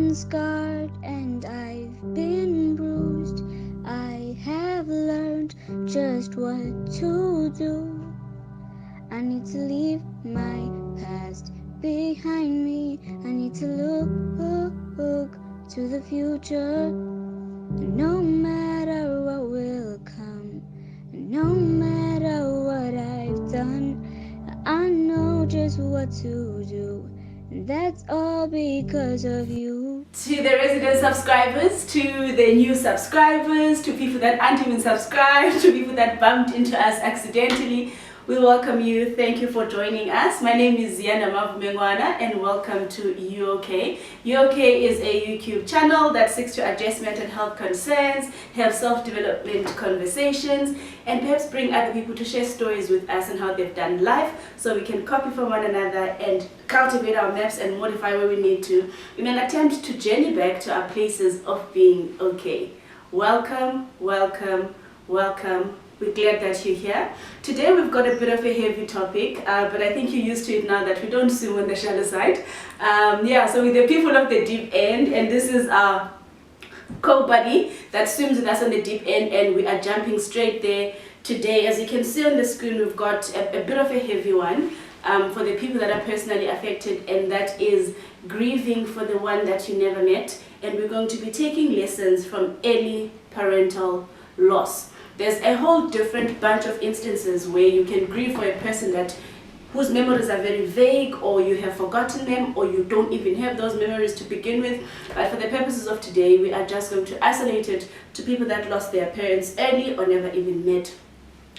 been scarred and I've been bruised. I have learned just what to do. I need to leave my past behind me. I need to look to the future. No matter what will come, no matter what I've done, I know just what to do. And that's all because of you. To the resident subscribers, to the new subscribers, to people that aren't even subscribed, to people that bumped into us accidentally, we welcome you. Thank you for joining us. My name is Z Mavumengwana and welcome to You OK. You OK is a YouTube channel that seeks to address mental health concerns, have self-development conversations, and perhaps bring other people to share stories with us and how they've done life so we can copy from one another and cultivate our maps and modify where we need to in an attempt to journey back to our places of being okay. Welcome, welcome, welcome. We're glad that you're here. Today we've got a bit of a heavy topic, but I think you're used to it now that we don't swim on the shallow side. So with the people of the deep end, and this is our co-buddy that swims with us on the deep end, and we are jumping straight there today. As you can see on the screen, we've got a bit of a heavy one for the people that are personally affected, and that is grieving for the one that you never met. And we're going to be taking lessons from early parental loss. There's a whole different bunch of instances where you can grieve for a person whose memories are very vague, or you have forgotten them, or you don't even have those memories to begin with. But for the purposes of today, we are just going to isolate it to people that lost their parents early or never even met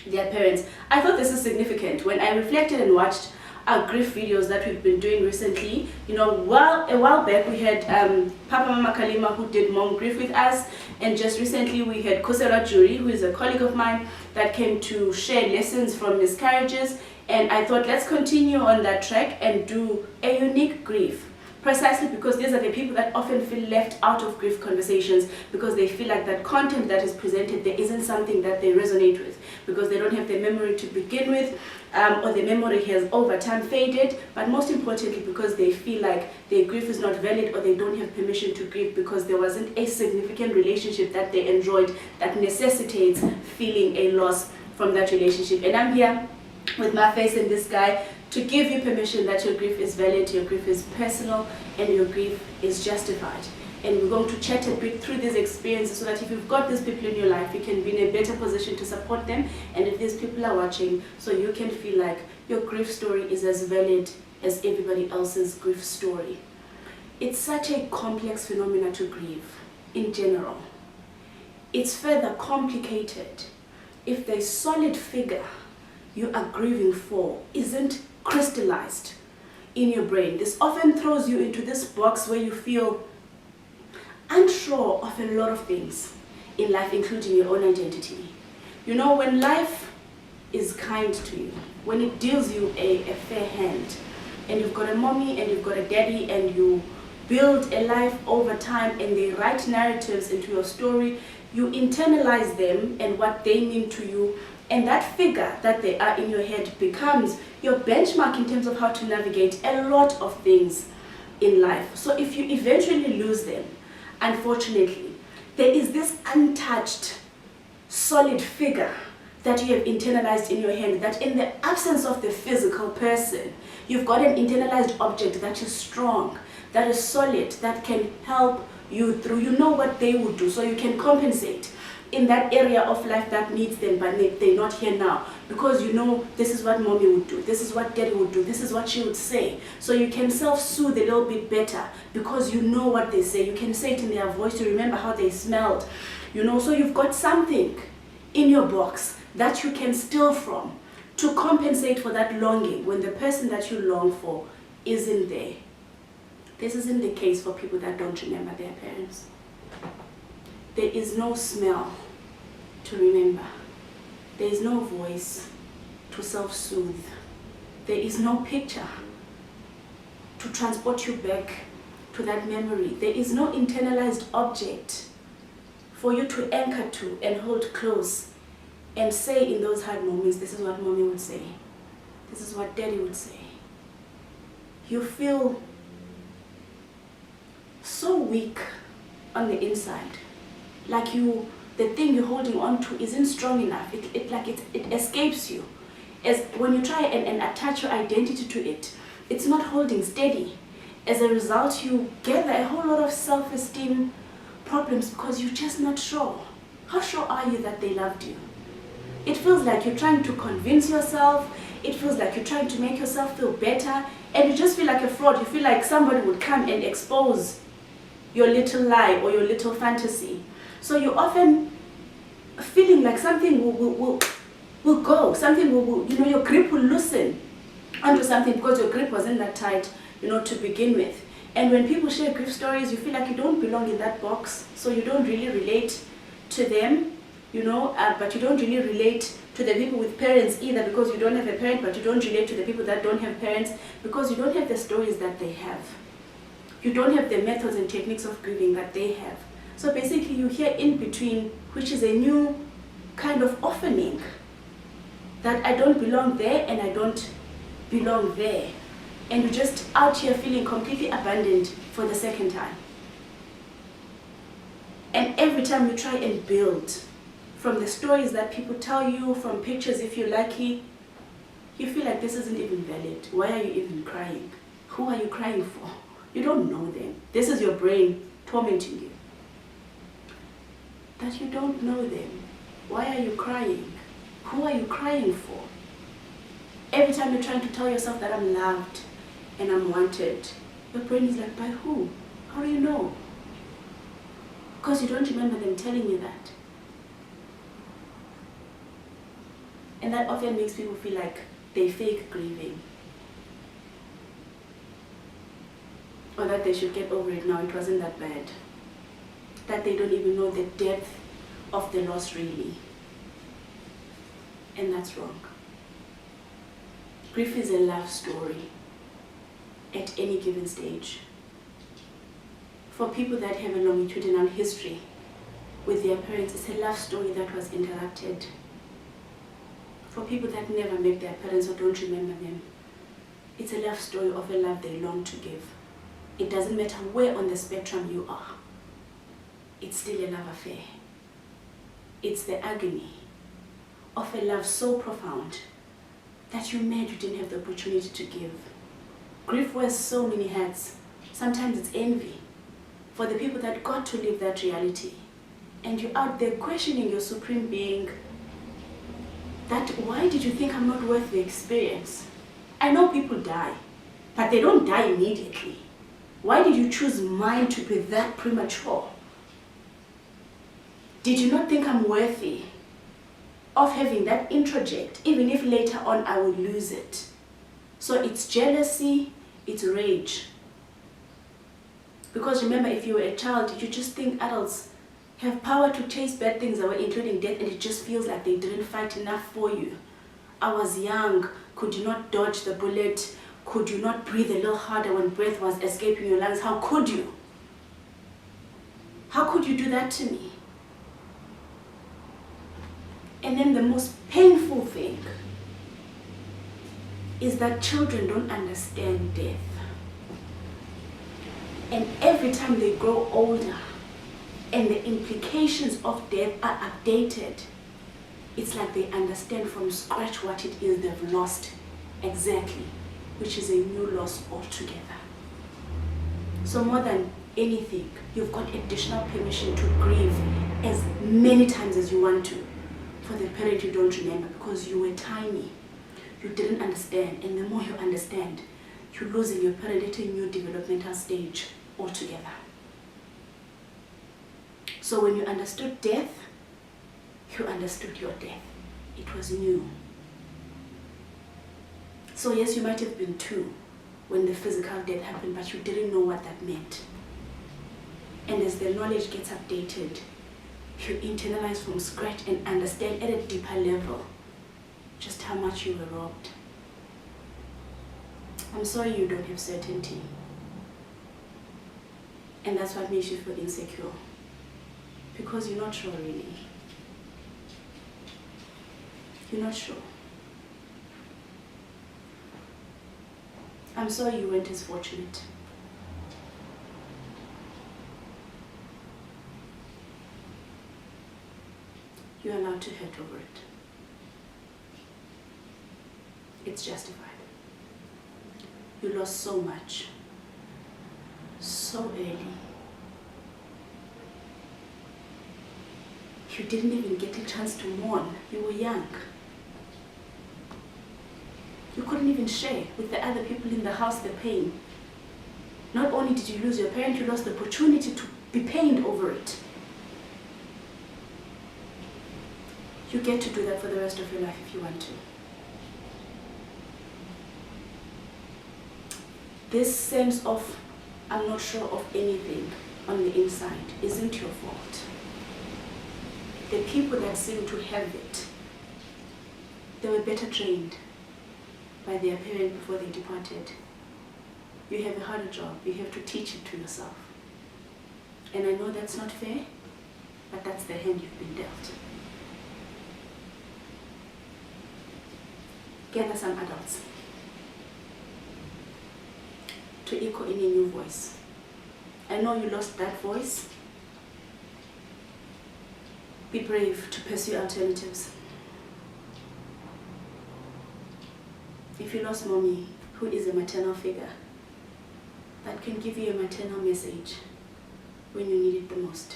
their parents. I thought this is significant when I reflected and watched our grief videos that we've been doing recently. You know, a while back we had Papa Mama Kalima, who did mom grief with us, and just recently we had Kusera Jury, who is a colleague of mine, that came to share lessons from miscarriages. And I thought, let's continue on that track and do a unique grief, precisely because these are the people that often feel left out of grief conversations, because they feel like that content that is presented, there isn't something that they resonate with, because they don't have the memory to begin with, or the memory has over time faded, but most importantly because they feel like their grief is not valid, or they don't have permission to grieve because there wasn't a significant relationship that they enjoyed that necessitates feeling a loss from that relationship. And I'm here with my face in this guy to give you permission that your grief is valid, your grief is personal, and your grief is justified. And we're going to chat a bit through these experiences so that if you've got these people in your life, you can be in a better position to support them. And if these people are watching, so you can feel like your grief story is as valid as everybody else's grief story. It's such a complex phenomenon to grieve in general. It's further complicated if the solid figure you are grieving for isn't crystallized in your brain. This often throws you into this box where you feel unsure of a lot of things in life, including your own identity. You know, when life is kind to you, when it deals you a fair hand, and you've got a mommy and you've got a daddy, and you build a life over time, and they write narratives into your story, you internalize them and what they mean to you, and that figure that they are in your head becomes your benchmark in terms of how to navigate a lot of things in life. So if you eventually lose them, unfortunately, there is this untouched, solid figure that you have internalized in your head, that in the absence of the physical person, you've got an internalized object that is strong, that is solid, that can help you through. You know what they would do, so you can compensate in that area of life that needs them, but they're not here now, because you know this is what mommy would do, this is what daddy would do, this is what she would say. So you can self-soothe a little bit better because you know what they say. You can say it in their voice, you remember how they smelled, you know. So you've got something in your box that you can steal from to compensate for that longing when the person that you long for isn't there. This isn't the case for people that don't remember their parents. There is no smell to remember. There is no voice to self-soothe. There is no picture to transport you back to that memory. There is no internalized object for you to anchor to and hold close and say in those hard moments, this is what mommy would say, this is what daddy would say. You feel so weak on the inside. Like the thing you're holding on to isn't strong enough. It escapes you. As when you try and attach your identity to it, it's not holding steady. As a result, you gather a whole lot of self-esteem problems because you're just not sure. How sure are you that they loved you? It feels like you're trying to convince yourself. It feels like you're trying to make yourself feel better. And you just feel like a fraud. You feel like somebody would come and expose your little lie or your little fantasy. So you're often feeling like something will go. Something will, your grip will loosen onto something because your grip wasn't that tight, to begin with. And when people share grief stories, you feel like you don't belong in that box. So you don't really relate to them, but you don't really relate to the people with parents either, because you don't have a parent, but you don't relate to the people that don't have parents because you don't have the stories that they have. You don't have the methods and techniques of grieving that they have. So basically you're here in between, which is a new kind of orphaning, that I don't belong there and I don't belong there. And you're just out here feeling completely abandoned for the second time. And every time you try and build from the stories that people tell you, from pictures if you're lucky, you feel like this isn't even valid. Why are you even crying? Who are you crying for? You don't know them. This is your brain tormenting you. That you don't know them. Why are you crying? Who are you crying for? Every time you're trying to tell yourself that I'm loved and I'm wanted, your brain is like, by who? How do you know? Because you don't remember them telling you that. And that often makes people feel like they fake grieving. Or that they should get over it now, it wasn't that bad. That they don't even know the depth of the loss really. And that's wrong. Grief is a love story at any given stage. For people that have a longitudinal history with their parents, it's a love story that was interrupted. For people that never met their parents or don't remember them, it's a love story of a love they long to give. It doesn't matter where on the spectrum you are. It's still a love affair. It's the agony of a love so profound that you're mad you didn't have the opportunity to give. Grief wears so many hats. Sometimes it's envy for the people that got to live that reality. And you're out there questioning your supreme being, that why did you think I'm not worth the experience? I know people die, but they don't die immediately. Why did you choose mine to be that premature? Did you not think I'm worthy of having that introject, even if later on I will lose it? So it's jealousy, it's rage. Because remember, if you were a child, you just think adults have power to chase bad things away, including death, and it just feels like they didn't fight enough for you. I was young. Could you not dodge the bullet? Could you not breathe a little harder when breath was escaping your lungs? How could you? How could you do that to me? And then the most painful thing is that children don't understand death. And every time they grow older and the implications of death are updated, it's like they understand from scratch what it is they've lost exactly, which is a new loss altogether. So more than anything, you've got additional permission to grieve as many times as you want to for the parent you don't remember, because you were tiny. You didn't understand, and the more you understand, you're losing your parent at a new developmental stage altogether. So when you understood death, you understood your death. It was new. So yes, you might have been 2 when the physical death happened, but you didn't know what that meant. And as the knowledge gets updated, you internalize from scratch and understand at a deeper level just how much you were robbed. I'm sorry you don't have certainty. And that's what makes you feel insecure. Because you're not sure really. You're not sure. I'm sorry you weren't as fortunate. you're allowed to hurt over it. It's justified. You lost so much, so early. You didn't even get a chance to mourn. You were young. You couldn't even share with the other people in the house the pain. Not only did you lose your parent, you lost the opportunity to be pained over it. You get to do that for the rest of your life if you want to. This sense of, I'm not sure of anything on the inside, isn't your fault. The people that seem to have it, they were better trained by their parent before they departed. You have a harder job. You have to teach it to yourself. And I know that's not fair, but that's the hand you've been dealt. Gather some adults to echo in a new voice. I know you lost that voice. Be brave to pursue alternatives. If you lost mommy, who is a maternal figure, that can give you a maternal message when you need it the most.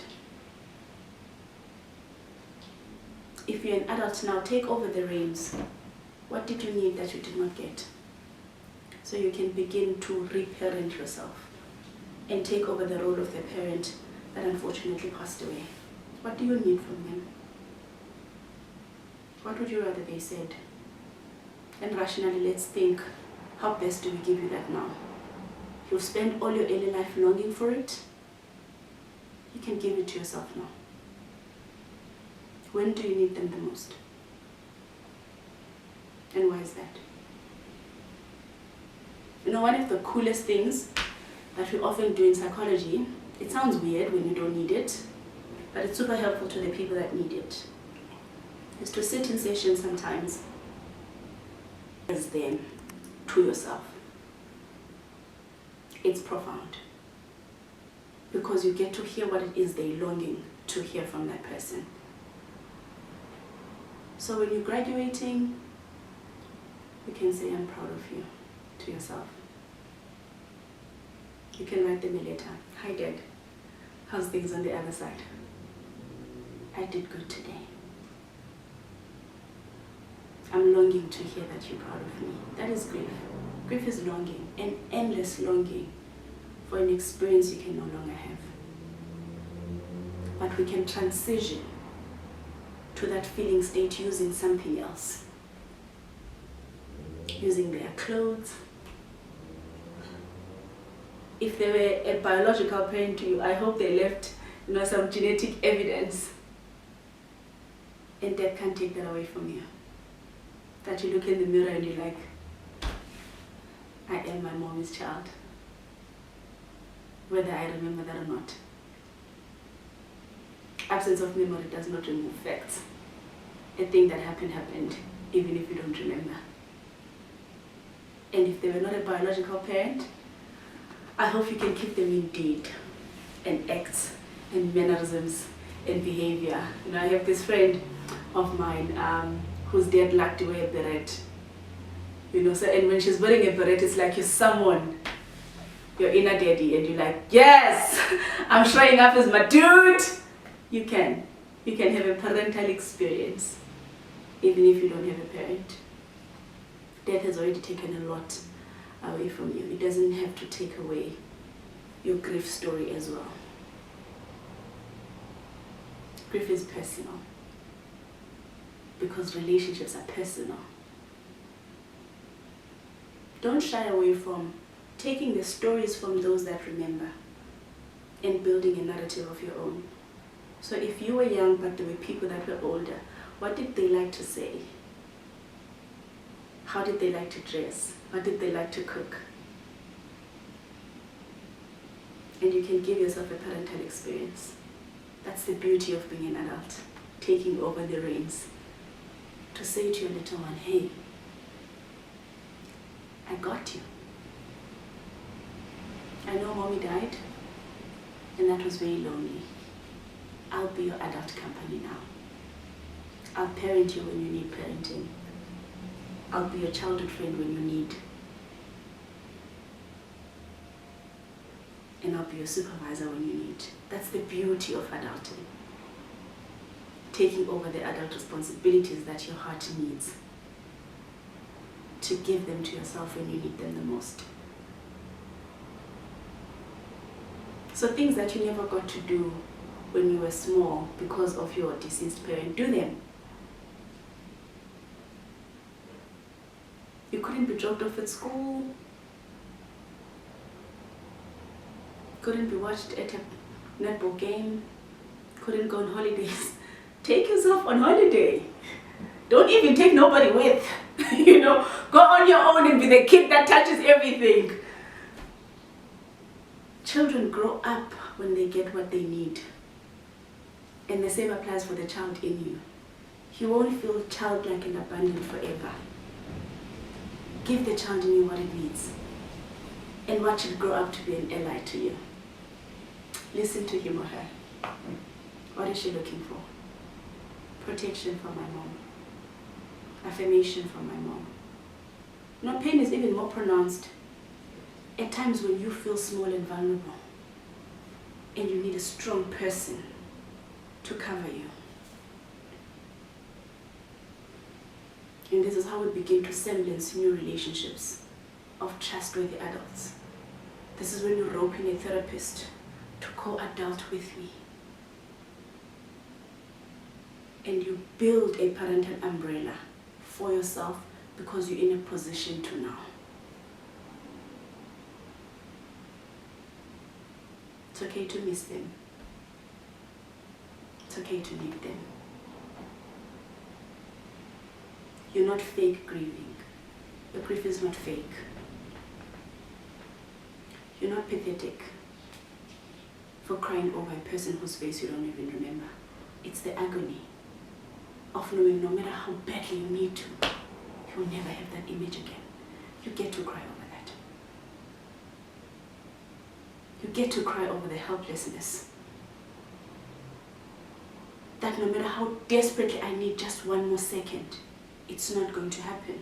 If you're an adult now, take over the reins. What did you need that you did not get? So you can begin to reparent yourself and take over the role of the parent that unfortunately passed away. What do you need from them? What would you rather they said? And rationally, let's think, how best do we give you that now? You've spent all your early life longing for it. You can give it to yourself now. When do you need them the most? And why is that? You know, one of the coolest things that we often do in psychology, it sounds weird when you don't need it, but it's super helpful to the people that need it, is to sit in sessions sometimes as them to yourself. It's profound because you get to hear what it is they're longing to hear from that person. So when you're graduating, you can say, I'm proud of you to yourself. You can write them a letter. Hi Dad, how's things on the other side? I did good today. I'm longing to hear that you're proud of me. That is grief. Grief is longing, an endless longing for an experience you can no longer have. But we can transition to that feeling state using something else. Using their clothes. If they were a biological parent to you, I hope they left, some genetic evidence. And death can't take that away from you. That you look in the mirror and you're like, I am my mommy's child. Whether I remember that or not. Absence of memory does not remove facts. A thing that happened, even if you don't remember. And if they were not a biological parent, I hope you can keep them in deed and acts and mannerisms and behavior. I have this friend of mine whose dad liked to wear a beret. So, and when she's wearing a beret, it's like you summon your inner daddy and you're like, yes, I'm showing up as my dude. You can have a parental experience, even if you don't have a parent. Death has already taken a lot away from you. It doesn't have to take away your grief story as well. Grief is personal because relationships are personal. Don't shy away from taking the stories from those that remember and building a narrative of your own. So if you were young but there were people that were older, what did they like to say? How did they like to dress? What did they like to cook? And you can give yourself a parental experience. That's the beauty of being an adult, taking over the reins. To say to your little one, hey, I got you. I know mommy died, and that was very lonely. I'll be your adult company now. I'll parent you when you need parenting. I'll be your childhood friend when you need. And I'll be your supervisor when you need. That's the beauty of adulting. Taking over the adult responsibilities that your heart needs, to give them to yourself when you need them the most. So things that you never got to do when you were small because of your deceased parent, do them. You couldn't be dropped off at school, couldn't be watched at a netball game, couldn't go on holidays. Take yourself on holiday. Don't even take nobody with. Go on your own and be the kid that touches everything. Children grow up when they get what they need. And the same applies for the child in you. You won't feel childlike and abandoned forever. Give the child in you what it needs. And watch it grow up to be an ally to you. Listen to him or her. What is she looking for? Protection from my mom. Affirmation from my mom. No, pain is even more pronounced at times when you feel small and vulnerable and you need a strong person to cover you. And this is how we begin to semblance new relationships of trustworthy adults. This is when you rope in a therapist to co-adult with me. And you build a parental umbrella for yourself because you're in a position to now. It's okay to miss them. It's okay to need them. You're not fake grieving. Your grief is not fake. You're not pathetic for crying over a person whose face you don't even remember. It's the agony of knowing no matter how badly you need to, you'll never have that image again. You get to cry over that. You get to cry over the helplessness. That no matter how desperately I need just one more second, it's not going to happen.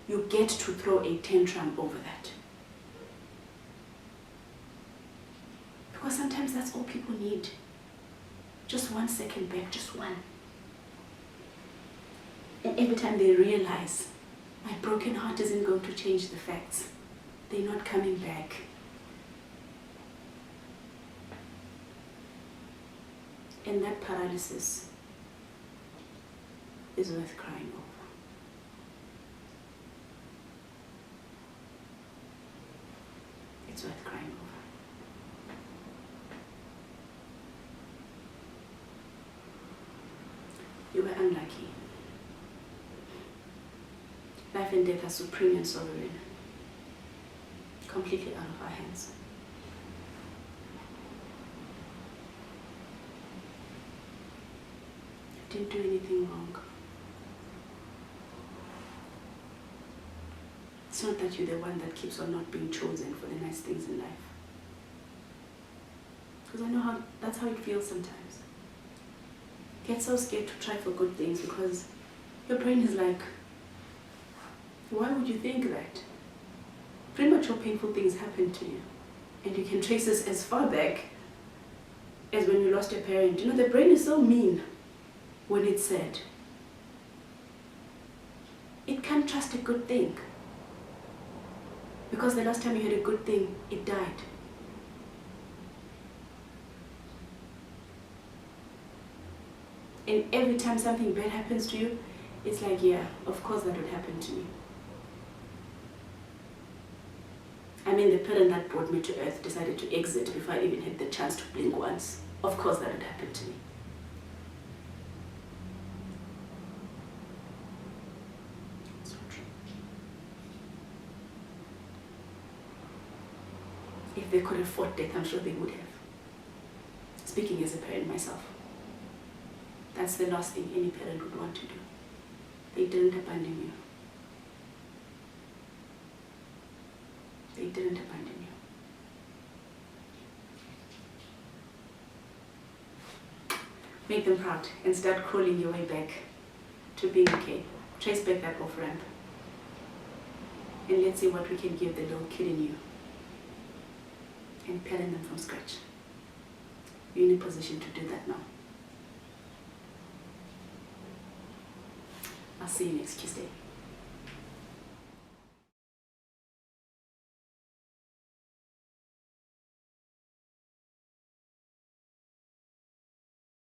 You get to throw a tantrum over that. Because sometimes that's all people need. Just 1 second back, just one. And every time they realize, my broken heart isn't going to change the facts. They're not coming back. And that paralysis is worth crying over. It's worth crying over. You were unlucky. Life and death are supreme and sovereign, completely out of our hands. You didn't do anything wrong. It's not that you're the one that keeps on not being chosen for the nice things in life. Because I know that's how it feels sometimes. Get so scared to try for good things because your brain is like, why would you think that? Premature painful things happen to you. And you can trace this as far back as when you lost your parent. The brain is so mean when it's sad. It can't trust a good thing. Because the last time you had a good thing, it died. And every time something bad happens to you, it's like, yeah, of course that would happen to me. I mean, the parent that brought me to earth decided to exit before I even had the chance to blink once. Of course that would happen to me. It's not true. If they could have fought death, I'm sure they would have. Speaking as a parent myself. That's the last thing any parent would want to do. They didn't abandon you. They didn't abandon you. Make them proud and start crawling your way back to being okay. Trace back that off ramp. And let's see what we can give the little kid in you. And parent them from scratch. You're in a position to do that now. I'll see you next Tuesday.